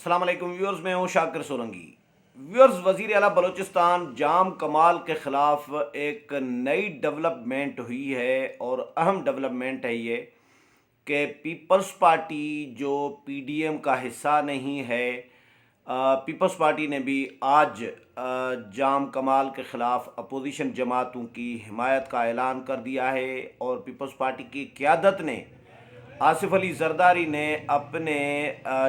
अस्सलाम वालेकुम व्यूअर्स, मैं हूँ शाकिर सोलंकी। व्यूअर्स, वज़ीर आला बलूचिस्तान जाम कमाल के ख़िलाफ़ एक नई डेवलपमेंट हुई है और अहम डेवलपमेंट है ये कि पीपल्स पार्टी जो पीडीएम का हिस्सा नहीं है, पीपल्स पार्टी ने भी आज जाम कमाल के ख़िलाफ़ अपोजिशन जमातों की हिमायत का ऐलान कर दिया है। और पीपल्स पार्टी की क़यादत ने, आसिफ अली जरदारी ने अपने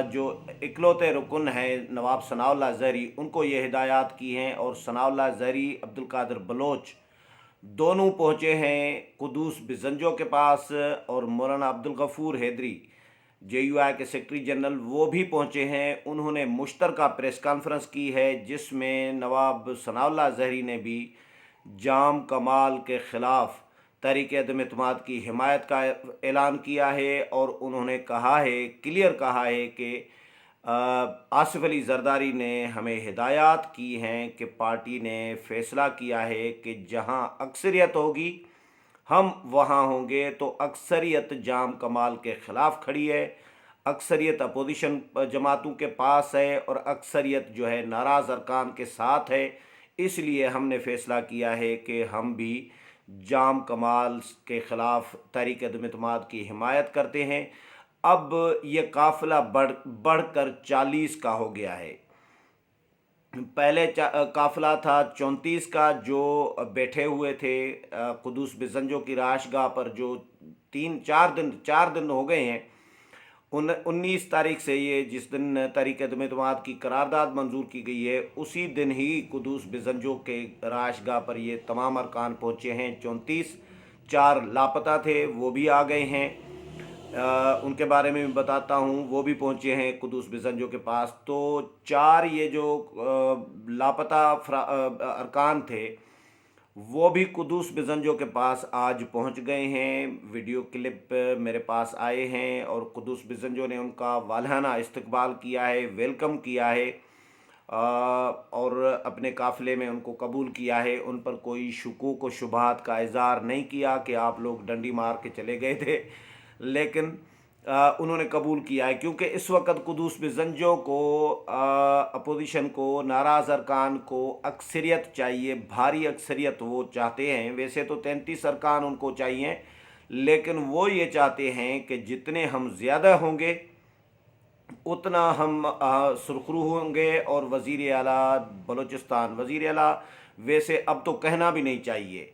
जो इकलौते रुकन हैं नवाब सनाउल्लाह ज़हरी, उनको ये हिदायत की हैं। और सनाउल्लाह ज़हरी, अब्दुल कादिर बलोच दोनों पहुँचे हैं कुदूस बिजंजो के पास, और मौलाना अब्दुल गफूर हैदरी जेयूआई के सेक्रेटरी जनरल वो भी पहुँचे हैं। उन्होंने मुश्तरका प्रेस कॉन्फ्रेंस की है जिसमें नवाब सनाउल्लाह ज़हरी ने भी जाम कमाल के ख़िलाफ़ तहरीक अदम एतमाद की हिमायत का ऐलान किया है। और उन्होंने कहा है, क्लियर कहा है कि आसिफ अली जरदारी ने हमें हिदायत की हैं कि पार्टी ने फ़ैसला किया है कि जहां अक्सरियत होगी हम वहां होंगे। तो अक्सरियत जाम कमाल के ख़िलाफ़ खड़ी है, अक्सरियत अपोजिशन जमातों के पास है, और अक्सरियत जो है नाराज़ अरकान के साथ है। इसलिए हमने फ़ैसला किया है कि हम भी जाम कमाल के ख़िलाफ़ तहरीक अदम एतमाद की हिमायत करते हैं। अब ये काफ़िला बढ़कर 40 का हो गया है। पहले काफ़िला था 34 का, जो बैठे हुए थे कुदूस बिजंजो की राशगाह पर, जो 4 दिन हो गए हैं। 19 तारीख से, ये जिस दिन तहरीक अदम एतमाद की करारदाद मंजूर की गई है, उसी दिन ही कुदूस बिजंजो के राशगाह पर ये तमाम अरकान पहुँचे हैं। 34 4 लापता थे, वो भी आ गए हैं। उनके बारे में भी बताता हूँ, वो भी पहुँचे हैं कुदूस बिजंजो के पास। तो 4 ये जो लापता अरकान थे, वो भी कुदूस बिजंजो के पास आज पहुंच गए हैं। वीडियो क्लिप मेरे पास आए हैं और कुदूस बिजंजो ने उनका वालहाना इस्तकबाल किया है, वेलकम किया है, और अपने काफ़िले में उनको कबूल किया है। उन पर कोई शुकूक व शुबहात का इज़हार नहीं किया कि आप लोग डंडी मार के चले गए थे, लेकिन उन्होंने कबूल किया है। क्योंकि इस वक्त कुदूस बिजंजो को, अपोजिशन को, नाराज़ अरकान को अक्सरियत चाहिए, भारी अक्सरियत वो चाहते हैं। वैसे तो 33 अरकान उनको चाहिए, लेकिन वो ये चाहते हैं कि जितने हम ज़्यादा होंगे उतना हम सुरखरू होंगे। और वज़ीर आला बलूचिस्तान, वज़ीर आला वैसे अब तो कहना भी नहीं चाहिए,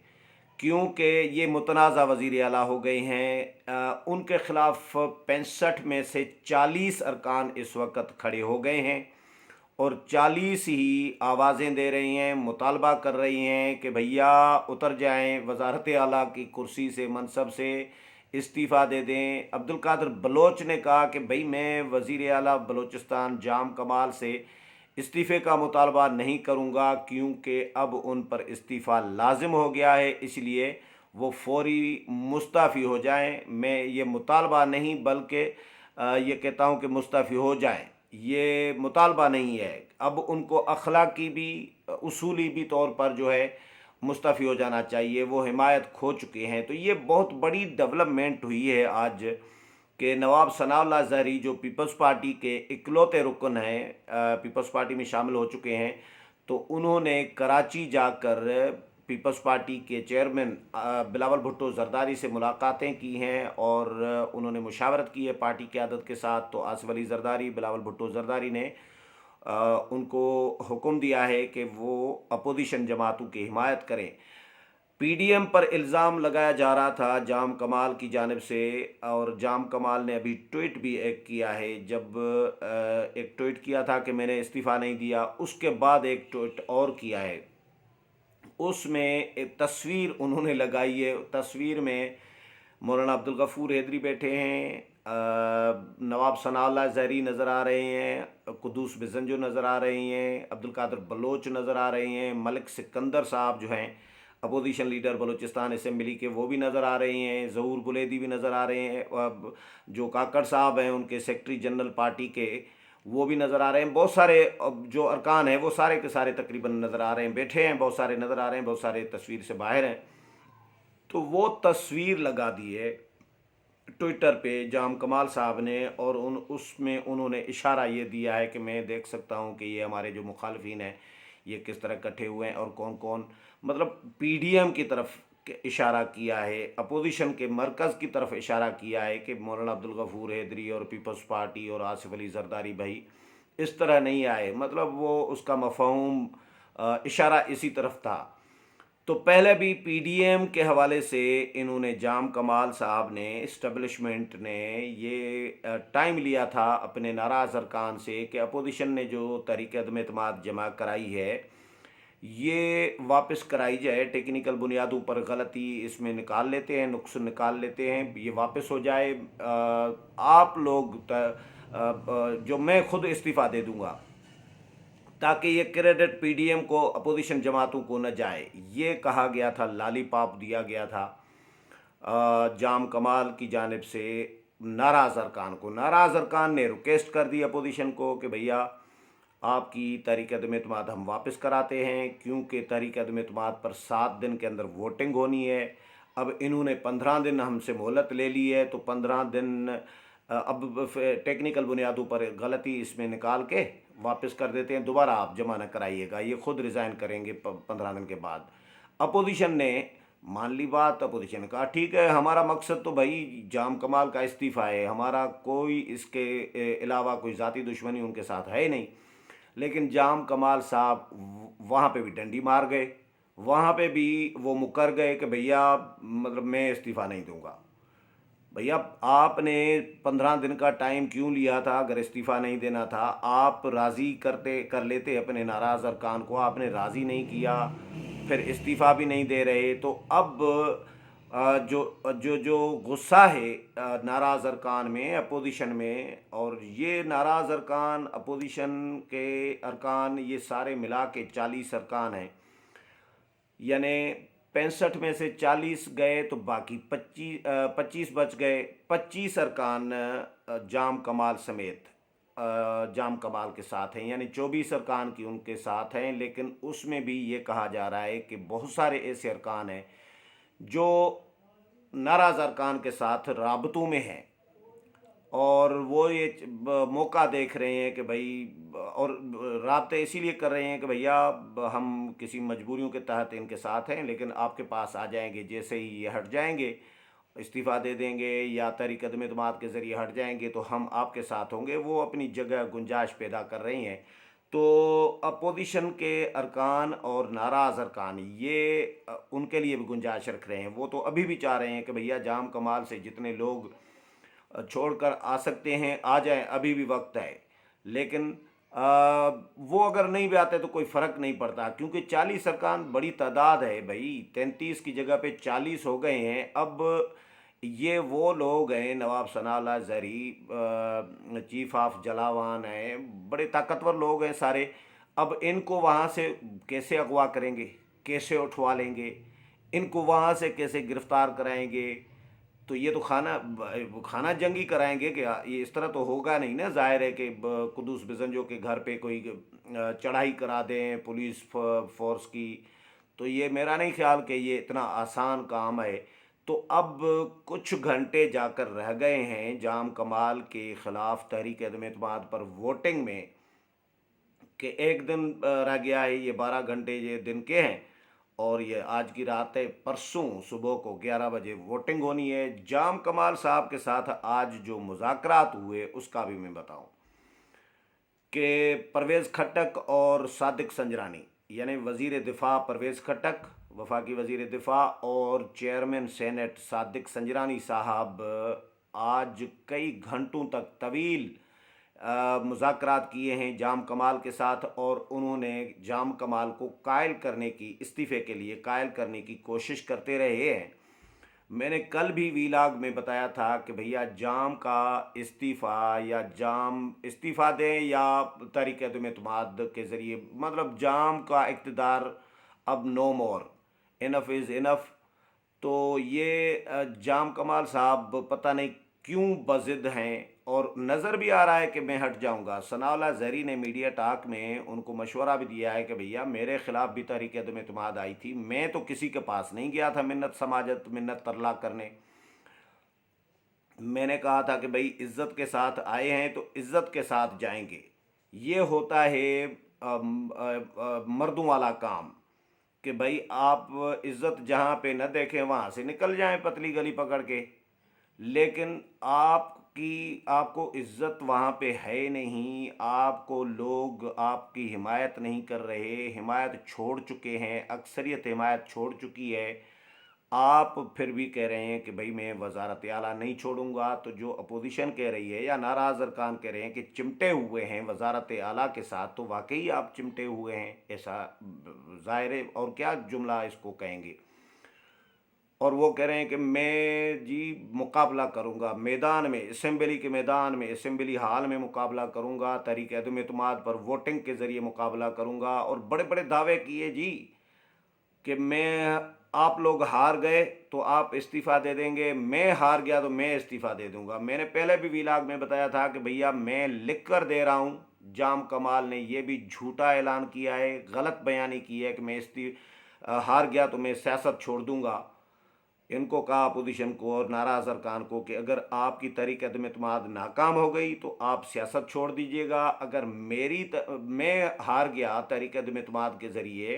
क्योंकि ये मुतनाज़ा वज़ीर आला हो गए हैं। उनके ख़िलाफ़ 65 में से 40 अरकान इस वक्त खड़े हो गए हैं, और 40 ही आवाज़ें दे रही हैं, मुतालबा कर रही हैं कि भैया उतर जाएं, वज़ारत आला की कुर्सी से, मनसब से इस्तीफ़ा दे दें। अब्दुल कादिर बलोच ने कहा कि भाई मैं वज़ीर आला बलूचिस्तान जाम कमाल से इस्तीफ़े का मुतालबा नहीं करूँगा, क्योंकि अब उन पर इस्तीफ़ा लाजिम हो गया है, इसलिए वो फौरी मुस्तफ़ी हो जाएं। मैं ये मुतालबा नहीं, बल्कि ये कहता हूँ कि मुस्तफ़ी हो जाएं। ये मुतालबा नहीं है, अब उनको अखलाकी भी, उसूली भी तौर पर जो है मुस्तफ़ी हो जाना चाहिए। वो हिमायत खो चुके हैं। तो ये बहुत बड़ी डेवलपमेंट हुई है आज कि नवाब सनाउल्लाह ज़हरी, जो पीपल्स पार्टी के इकलौते रुकन हैं, पीपल्स पार्टी में शामिल हो चुके हैं, तो उन्होंने कराची जाकर पीपल्स पार्टी के चेयरमैन बिलावल भुट्टो ज़रदारी से मुलाकातें की हैं, और उन्होंने मुशावरत की है पार्टी क़यादत के साथ। तो आसिफ अली ज़रदारी, बिलावल भुट्टो ज़रदारी ने उनको हुक्म दिया है कि वो अपोजिशन जमातों की हिमायत करें। पीडीएम पर इल्ज़ाम लगाया जा रहा था जाम कमाल की जानिब से, और जाम कमाल ने अभी ट्वीट भी एक किया है। जब एक ट्वीट किया था कि मैंने इस्तीफ़ा नहीं दिया, उसके बाद एक ट्वीट और किया है, उसमें एक तस्वीर उन्होंने लगाई है। तस्वीर में मौलाना अब्दुल गफूर हैदरी बैठे हैं, नवाब सनाउल्लाह ज़हरी नज़र आ रहे हैं, कुदूस बिजंजो नज़र आ रही हैं, अब्दुल कादिर बलोच नज़र आ रहे हैं, मलिक सिकंदर साहब जो हैं अपोजिशन लीडर बलूचिस्तान असेंबली के, वो भी नज़र आ रही हैं, ज़हूर बुलेदी भी नज़र आ रहे हैं, जो काकड़ साहब हैं उनके सेक्रेटरी जनरल पार्टी के, वो भी नज़र आ रहे हैं। बहुत सारे जो अरकान हैं वो सारे के सारे तकरीबन नज़र आ रहे हैं, बैठे हैं, बहुत सारे नज़र आ रहे हैं, बहुत सारे तस्वीर से बाहर हैं। तो वो तस्वीर लगा दी है ट्विटर पे जाम कमाल साहब ने, और उस में उन्होंने इशारा ये दिया है कि मैं देख सकता हूँ कि ये हमारे जो मुखालफिन हैं ये किस तरह इकट्ठे हुए हैं और कौन कौन, मतलब पीडीएम की तरफ इशारा किया है, अपोजिशन के मरकज़ की तरफ इशारा किया है कि मौलाना अब्दुल गफूर हैदरी और पीपल्स पार्टी और आसिफ अली जरदारी भाई इस तरह नहीं आए, मतलब वो उसका मफहूम इशारा इसी तरफ था। तो पहले भी पीडीएम के हवाले से इन्होंने, जाम कमाल साहब ने, इस्टबलिशमेंट ने ये टाइम लिया था अपने नाराज़ अरकान से कि अपोजिशन ने जो तहरीक अदम एतमाद जमा कराई है ये वापस कराई जाए, टेक्निकल बुनियादों पर गलती इसमें निकाल लेते हैं, नुक्स निकाल लेते हैं, ये वापस हो जाए। आप लोग जो मैं खुद इस्तीफ़ा दे दूंगा ताकि ये क्रेडिट पीडीएम को, अपोजिशन जमातों को न जाए, ये कहा गया था, लालीपॉप दिया गया था जाम कमाल की जानिब से नाराज़ अरकान को। नाराज़ अरकान ने रिक्वेस्ट कर दी अपोजिशन को कि भैया आपकी तहरीक अदम एतमाद हम वापस कराते हैं, क्योंकि तहरीक अदम एतमाद पर 7 दिन के अंदर वोटिंग होनी है। अब इन्होंने 15 दिन हमसे मोहलत ले ली है, तो 15 दिन अब टेक्निकल बुनियादों पर गलती इसमें निकाल के वापस कर देते हैं, दोबारा आप जमा न कराइएगा, ये खुद रिज़ाइन करेंगे 15 दिन के बाद। अपोजिशन ने मान ली बात, अपोजिशन ने कहा ठीक है, हमारा मकसद तो भाई जाम कमाल का इस्तीफ़ा है, हमारा कोई इसके अलावा कोई ज़ाती दुश्मनी उनके साथ है ही नहीं। लेकिन जाम कमाल साहब वहाँ पे भी डंडी मार गए, वहाँ पे भी वो मुकर गए कि भैया मतलब मैं इस्तीफ़ा नहीं दूंगा। भैया आपने 15 दिन का टाइम क्यों लिया था? अगर इस्तीफ़ा नहीं देना था आप राज़ी कर लेते अपने नाराज़ अरकान को, आपने राज़ी नहीं किया, फिर इस्तीफ़ा भी नहीं दे रहे। तो अब जो जो जो गुस्सा है नाराज़ अरकान में, अपोजिशन में, और ये नाराज़ अरकान, अपोजिशन के अरकान, ये सारे मिला के 40 अरकान हैं, यानी 65 में से 40 गए तो बाकी 25 बच गए। 25 अरकान जाम कमाल समेत जाम कमाल के साथ हैं, यानी 24 अरकान की उनके साथ हैं। लेकिन उसमें भी ये कहा जा रहा है कि बहुत सारे ऐसे अरकान हैं जो नाराज़ अरकान के साथ राबतों में हैं, और वो ये मौका देख रहे हैं कि भाई, और राब्ते इसीलिए कर रहे हैं कि भैया हम किसी मजबूरियों के तहत इनके साथ हैं, लेकिन आपके पास आ जाएंगे जैसे ही ये हट जाएंगे, इस्तीफ़ा दे देंगे या तहरीक अदम एतमाद के ज़रिए हट जाएंगे तो हम आपके साथ होंगे। वो अपनी जगह गुंजाइश पैदा कर रही हैं। तो अपोजिशन के अरकान और नाराज़ अरकान ये उनके लिए भी गुंजाइश रख रहे हैं। वो तो अभी भी चाह रहे हैं कि भैया जाम कमाल से जितने लोग छोड़कर आ सकते हैं आ जाएं, अभी भी वक्त है। लेकिन वो अगर नहीं भी आते तो कोई फ़र्क नहीं पड़ता, क्योंकि 40 अरकान बड़ी तादाद है भाई, 33 की जगह पे 40 हो गए हैं। अब ये वो लोग हैं, नवाब सनाउल्लाह ज़हरी, चीफ ऑफ जलावान हैं, बड़े ताकतवर लोग हैं सारे। अब इनको वहाँ से कैसे अगवा करेंगे, कैसे उठवा लेंगे, इनको वहाँ से कैसे गिरफ़्तार कराएंगे? तो ये तो खाना जंगी कराएंगे क्या? ये इस तरह तो होगा नहीं ना। ज़ाहिर है कि कुदूस बिजंजो के घर पे कोई चढ़ाई करा दें पुलिस फोर्स की, तो ये मेरा नहीं ख्याल कि ये इतना आसान काम है। तो अब कुछ घंटे जाकर रह गए हैं जाम कमाल के ख़िलाफ़ तहरीक अदम एतमाद पर वोटिंग में, कि एक दिन रह गया है, ये 12 घंटे ये दिन के हैं, और ये आज की रात है, परसों सुबह को 11 बजे वोटिंग होनी है। जाम कमाल साहब के साथ आज जो मुज़ाकरात हुए उसका भी मैं बताऊं कि परवेज़ खट्टक और सादिक संजरानी, यानी वज़ीर दिफ़ा परवेज़ खट्टक, वफाकी वज़ीर दिफ़ा, और चेयरमैन सेनेट सादिक संजरानी साहब आज कई घंटों तक तवील मुज़ाकरात किए हैं जाम कमाल के साथ, और उन्होंने जाम कमाल को कायल करने की, इस्तीफ़े के लिए कायल करने की कोशिश करते रहे हैं। मैंने कल भी वीलाग में बताया था कि भैया जाम का इस्तीफ़ा, या जाम इस्तीफ़ा दें या तहरीक अदम एतमाद के ज़रिए, मतलब जाम का इक़्तिदार अब no more, enough is enough. तो ये जाम कमाल साहब पता नहीं क्यों बज़िद हैं, और नज़र भी आ रहा है कि मैं हट जाऊंगा। सनाउल्लाह ज़हरी ने मीडिया टॉक में उनको मशवरा भी दिया है कि भैया मेरे ख़िलाफ़ भी तहरीक अदम एतमाद आई थी, मैं तो किसी के पास नहीं गया था मिन्नत समाजत, मिन्नत तरला करने। मैंने कहा था कि भाई इज़्ज़त के साथ आए हैं तो इज़्ज़त के साथ जाएंगे। ये होता है मर्दों वाला काम, कि भाई आप इज़्ज़त जहाँ पे न देखें वहाँ से निकल जाएं पतली गली पकड़ के। लेकिन आपको इज़्ज़त वहाँ पे है नहीं, आपको लोग आपकी हिमायत नहीं कर रहे, हिमायत छोड़ चुके हैं, अक्सरियत हिमायत छोड़ चुकी है। आप फिर भी कह रहे हैं कि भाई मैं वजारत आला नहीं छोड़ूंगा। तो जो अपोजिशन कह रही है या नाराज अरकान कह रहे हैं कि चिमटे हुए हैं वजारत आला के साथ, तो वाकई आप चिमटे हुए हैं, ऐसा ज़ाहिर है। और क्या जुमला इसको कहेंगे। और वो कह रहे हैं कि मैं जी मुकाबला करूंगा मैदान में, असेंबली के मैदान में, असेंबली हाल में मुकाबला करूंगा, तहरीक अदम एतमाद पर वोटिंग के ज़रिए मुकाबला करूंगा। और बड़े बड़े दावे किए जी कि मैं, आप लोग हार गए तो आप इस्तीफ़ा दे देंगे, मैं हार गया तो मैं इस्तीफ़ा दे दूंगा। मैंने पहले भी वीलाग में बताया था कि भैया मैं लिख कर दे रहा हूँ। जाम कमाल ने यह भी झूठा ऐलान किया है, गलत बयानी की है कि मैं हार गया तो मैं सियासत छोड़ दूंगा। इनको कहा अपोजिशन को और नाराज अरकान को कि अगर आपकी तहरीक अदम एतमाद नाकाम हो गई तो आप सियासत छोड़ दीजिएगा, अगर मैं हार गया तहरीक अदम एतमाद के ज़रिए,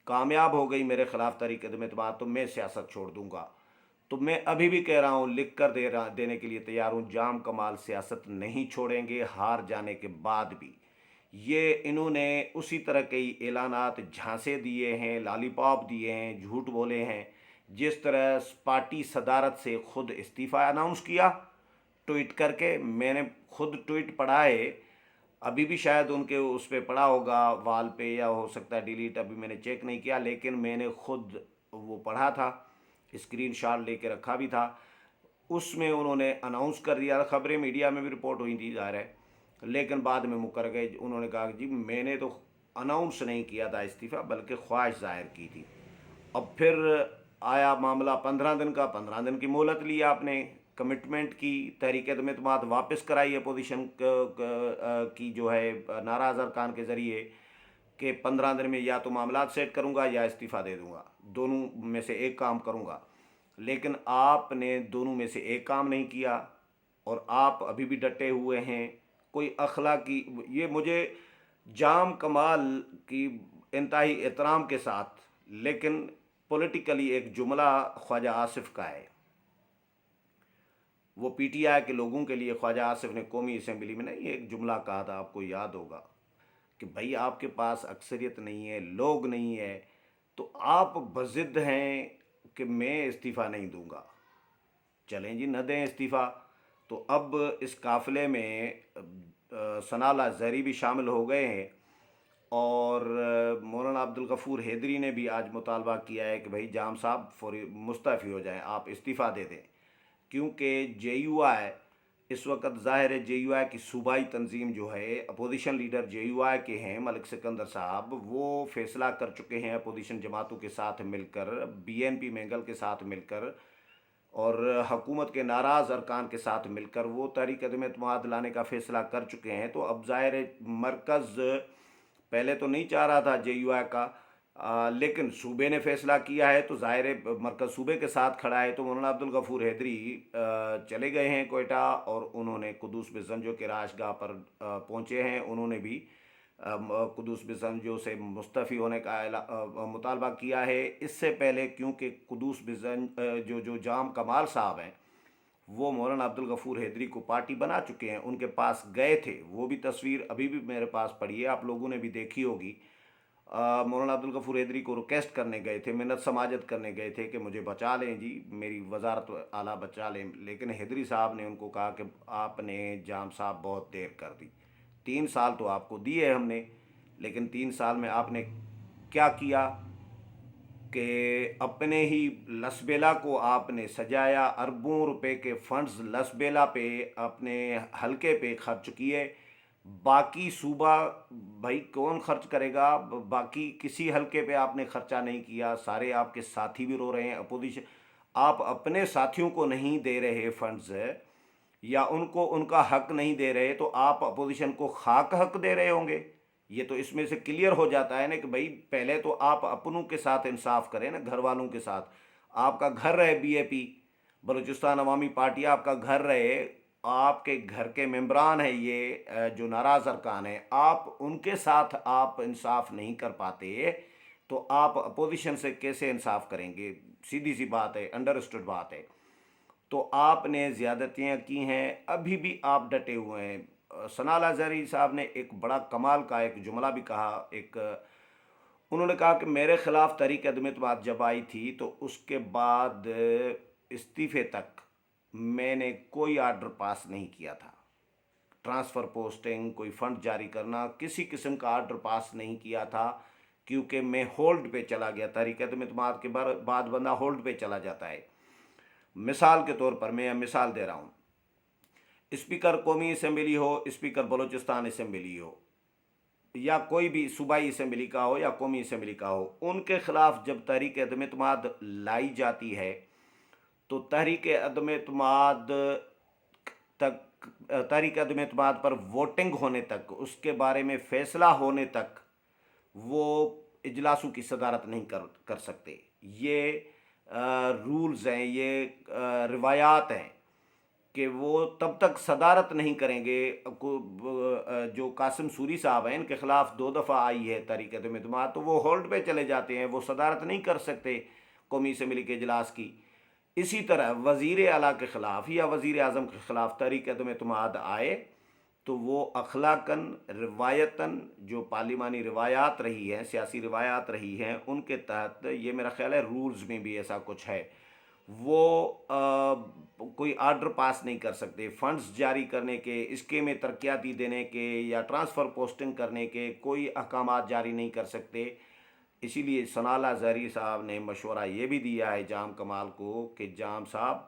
कामयाब हो गई मेरे ख़िलाफ़ तहरीक अदम एतमाद, तो मैं सियासत छोड़ दूंगा। तो मैं अभी भी कह रहा हूँ, लिख कर देने के लिए तैयार हूँ, जाम कमाल सियासत नहीं छोड़ेंगे हार जाने के बाद भी। ये इन्होंने उसी तरह के ऐलानात झांसे दिए हैं, लॉलीपॉप दिए हैं, झूठ बोले हैं। जिस तरह पार्टी सदारत से खुद इस्तीफ़ा अनाउंस किया ट्वीट करके, मैंने खुद ट्वीट पढ़ा है, अभी भी शायद उनके उस पर पड़ा होगा वाल पे, या हो सकता है डिलीट, अभी मैंने चेक नहीं किया, लेकिन मैंने खुद वो पढ़ा था, स्क्रीन शॉट लेके रखा भी था। उसमें उन्होंने अनाउंस कर दिया था, खबरें मीडिया में भी रिपोर्ट हुई थी ज़ाहिर है, लेकिन बाद में मुकर गए। उन्होंने कहा कि जी मैंने तो अनाउंस नहीं किया था इस्तीफ़ा, बल्कि ख्वाहिश ज़ाहिर की थी। अब फिर आया मामला 15 दिन का, 15 दिन की मोहलत ली आपने, कमिटमेंट की, तहरीक एतमाद वापस कराई अपोजिशन की जो है नाराज अरकान के ज़रिए, कि 15 दिन में या तो मामला सेट करूंगा या इस्तीफ़ा दे दूंगा, दोनों में से एक काम करूंगा। लेकिन आपने दोनों में से एक काम नहीं किया और आप अभी भी डटे हुए हैं। कोई अखलाकी, ये मुझे जाम कमाल की इंतहाई एहतराम के साथ, लेकिन पॉलिटिकली एक जुमला ख्वाजा आसिफ का है, वो पीटीआई के लोगों के लिए ख्वाजा आसिफ ने कौमी असम्बली में नहीं एक जुमला कहा था, आपको याद होगा, कि भाई आपके पास अक्सरियत नहीं है, लोग नहीं है, तो आप बज़िद हैं कि मैं इस्तीफ़ा नहीं दूंगा। चलें जी, न दें इस्तीफ़ा। तो अब इस काफ़िले में सनाला ज़हरी भी शामिल हो गए हैं। और मौलाना अब्दुल गफ़ूर हैदरी ने भी आज मुतालबा किया है कि भाई जाम साहब फौरी मुस्तफ़ी हो जाएं, आप इस्तीफ़ा दे दें। क्योंकि JUI इस वक्त ज़ाहिर है, JUI की सूबाई तंजीम जो है, अपोजिशन लीडर JUI के हैं मलिक सिकंदर साहब, वो फ़ैसला कर चुके हैं अपोजिशन जमातों के साथ मिलकर, BNP मैंगल के साथ मिलकर और हकूमत के नाराज़ अरकान के साथ मिलकर वो तहरीक अदम एतमाद लाने का फ़ैसला कर चुके हैं। तो अब ज़ाहिर है मरकज़ पहले तो नहीं चाह रहा था JUI का, लेकिन सूबे ने फ़ैसला किया है तो ज़ाहिर है मरकज़ सूबे के साथ खड़ा है। तो मौलाना अब्दुल गफ़ूर हैदरी चले गए हैं कोयटा और उन्होंने कुदूस में जंजो के राशगाह पर पहुँचे हैं। उन्होंने भी कुदूस में जंजो से मुस्तफ़ी होने का मुतालबा किया है। इससे पहले क्योंकि कुदूस में जो जाम कमाल साहब हैं, वो मौलाना अब्दुल गफ़ूर हैदरी को पार्टी बना चुके हैं, उनके पास गए थे, वो भी तस्वीर अभी भी मेरे पास पड़ी है, आप लोगों ने भी देखी होगी। मौलाना अब्दुल गफ़ूर हैदरी को रिक्वेस्ट करने गए थे, मिन्नत समाजत करने गए थे कि मुझे बचा लें जी, मेरी वजारत आला बचा लें। लेकिन हैदरी साहब ने उनको कहा कि आपने जाम साहब बहुत देर कर दी, 3 साल तो आपको दिए हमने, लेकिन 3 साल में आपने क्या किया कि अपने ही लसबेला को आपने सजाया, अरबों रुपए के फंड्स लसबेला पे अपने हलके पे खर्च किए। बाकी सूबा भाई कौन खर्च करेगा, बाकी किसी हलके पे आपने खर्चा नहीं किया, सारे आपके साथी भी रो रहे हैं। अपोजिशन, आप अपने साथियों को नहीं दे रहे फंड्स या उनको उनका हक नहीं दे रहे, तो आप अपोजिशन को खाक हक दे रहे होंगे। ये तो इसमें से क्लियर हो जाता है ना कि भाई पहले तो आप अपनों के साथ इंसाफ करें ना, घर वालों के साथ। आपका घर है BAP, बलूचिस्तान अवामी पार्टी आपका घर रहे, आपके घर के मेंबरान हैं ये जो नाराज़ अरकान हैं, आप उनके साथ आप इंसाफ नहीं कर पाते तो आप अपोजिशन से कैसे इंसाफ करेंगे? सीधी सी बात है, अंडरस्टूड बात है। तो आपने ज़्यादतियाँ की हैं, अभी भी आप डटे हुए हैं। सना अल अज़हरी साहब ने एक बड़ा कमाल का एक जुमला भी कहा, उन्होंने कहा कि मेरे ख़िलाफ़ तहरीक अदम एतमाद जब आई थी तो उसके बाद इस्तीफ़े तक मैंने कोई आर्डर पास नहीं किया था। ट्रांसफ़र पोस्टिंग, कोई फ़ंड जारी करना, किसी किस्म का आर्डर पास नहीं किया था, क्योंकि मैं होल्ड पे चला गया। तहरीक अदम एतमाद के बाद बंदा होल्ड पे चला जाता है। मिसाल के तौर पर मैं मिसाल दे रहा हूँ, स्पीकर कौमी असम्बली हो, स्पीकर बलूचिस्तान असम्बली हो, या कोई भी सूबाई असम्बली का हो या कौमी असम्बली का हो, उनके ख़िलाफ़ जब तहरीक अदम एतमाद लाई जाती है तो तहरीक अदम एतमाद तक, तहरीक अदम एतमाद पर वोटिंग होने तक, उसके बारे में फ़ैसला होने तक वो इजलासों की सदारत नहीं कर सकते। ये रूल्स हैं, ये रिवायात हैं कि वो तब तक सदारत नहीं करेंगे। जो कासिम सूरी साहब हैं, इनके ख़िलाफ़ 2 दफ़ा आई है तहरीक अदम एतमाद, तो वो होल्ड पे चले जाते हैं, वो सदारत नहीं कर सकते कौमी असम्बली के इजलास की। इसी तरह वज़ीर आला के ख़िलाफ़ या वज़ीर आज़म के ख़िलाफ़ तहरीक अदम एतमाद आए तो वो अखलाकन, रिवायतन, जो पार्लिमानी रिवायात रही हैं, सियासी रिवायात रही हैं, उनके तहत, ये मेरा ख़्याल है रूल्स में भी ऐसा कुछ है, वो कोई आर्डर पास नहीं कर सकते। फ़ंड्स जारी करने के, स्कीमें तरक्याती देने के या ट्रांसफ़र पोस्टिंग करने के कोई अहकामात जारी नहीं कर सकते। इसीलिए सना अल अज़हरी साहब ने मशवरा ये भी दिया है जाम कमाल को कि जाम साहब,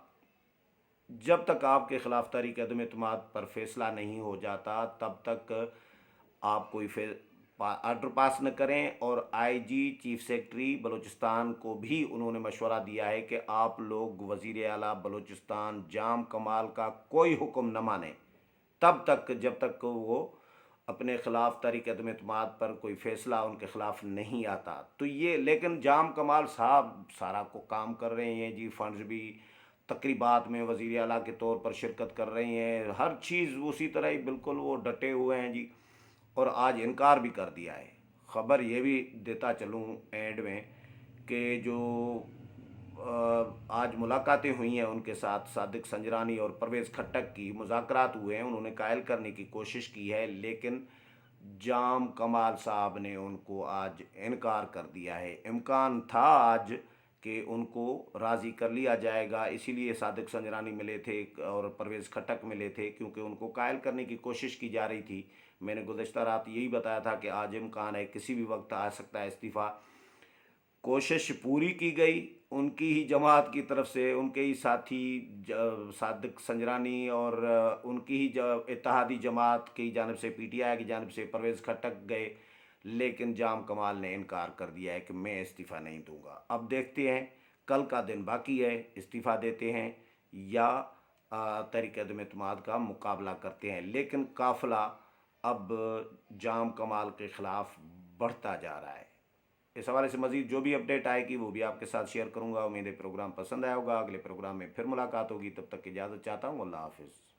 जब तक आपके ख़िलाफ़ तहरीक अदम एतमाद पर फैसला नहीं हो जाता तब तक आप कोई आर्डर पास न करें। और आईजी चीफ सेक्रेटरी बलूचिस्तान को भी उन्होंने मशवरा दिया है कि आप लोग वज़ीर आला बलूचिस्तान जाम कमाल का कोई हुक्म न मानें तब तक, जब तक वो अपने ख़िलाफ़ तहरीक अदम एतमाद पर कोई फ़ैसला उनके ख़िलाफ़ नहीं आता। तो ये, लेकिन जाम कमाल साहब सारा को काम कर रहे हैं जी, फ़ंड्स भी तकरीबात में वज़ीर आला के तौर पर शिरकत कर रहे हैं, हर चीज़ उसी तरह ही बिल्कुल वो डटे हुए हैं जी। और आज इनकार भी कर दिया है। ख़बर ये भी देता चलूँ एंड में कि जो आज मुलाकातें हुई हैं उनके साथ, सादिक संजरानी और परवेज़ खट्टक की मुज़ाकरात हुए हैं, उन्होंने कायल करने की कोशिश की है, लेकिन जाम कमाल साहब ने उनको आज इनकार कर दिया है। इम्कान था आज कि उनको राज़ी कर लिया जाएगा, इसीलिए सादिक संजरानी मिले थे और परवेज़ खट्टक मिले थे, क्योंकि उनको कायल करने की कोशिश की जा रही थी। मैंने गुज़श्ता रात यही बताया था कि आज इम्कान है, किसी भी वक्त आ सकता है इस्तीफ़ा। कोशिश पूरी की गई उनकी ही जमात की तरफ से, उनके ही साथी सादिक संजरानी और उनकी ही इत्तेहादी जमात की जानिब से, पीटीआई की जानिब से परवेज़ खट्टक गए, लेकिन जाम कमाल ने इनकार कर दिया है कि मैं इस्तीफ़ा नहीं दूंगा। अब देखते हैं, कल का दिन बाकी है, इस्तीफ़ा देते हैं या तहरीक अदम एतमाद का मुकाबला करते हैं। लेकिन काफ़िला अब जाम कमाल के ख़िलाफ़ बढ़ता जा रहा है। इस हवाले से मज़ीद जो भी अपडेट आएगी वो भी आपके साथ शेयर करूँगा। उम्मीद है प्रोग्राम पसंद आया होगा। अगले प्रोग्राम में फिर मुलाकात होगी, तब तक की इजाज़त चाहता हूँ। अल्लाह हाफ़िज़।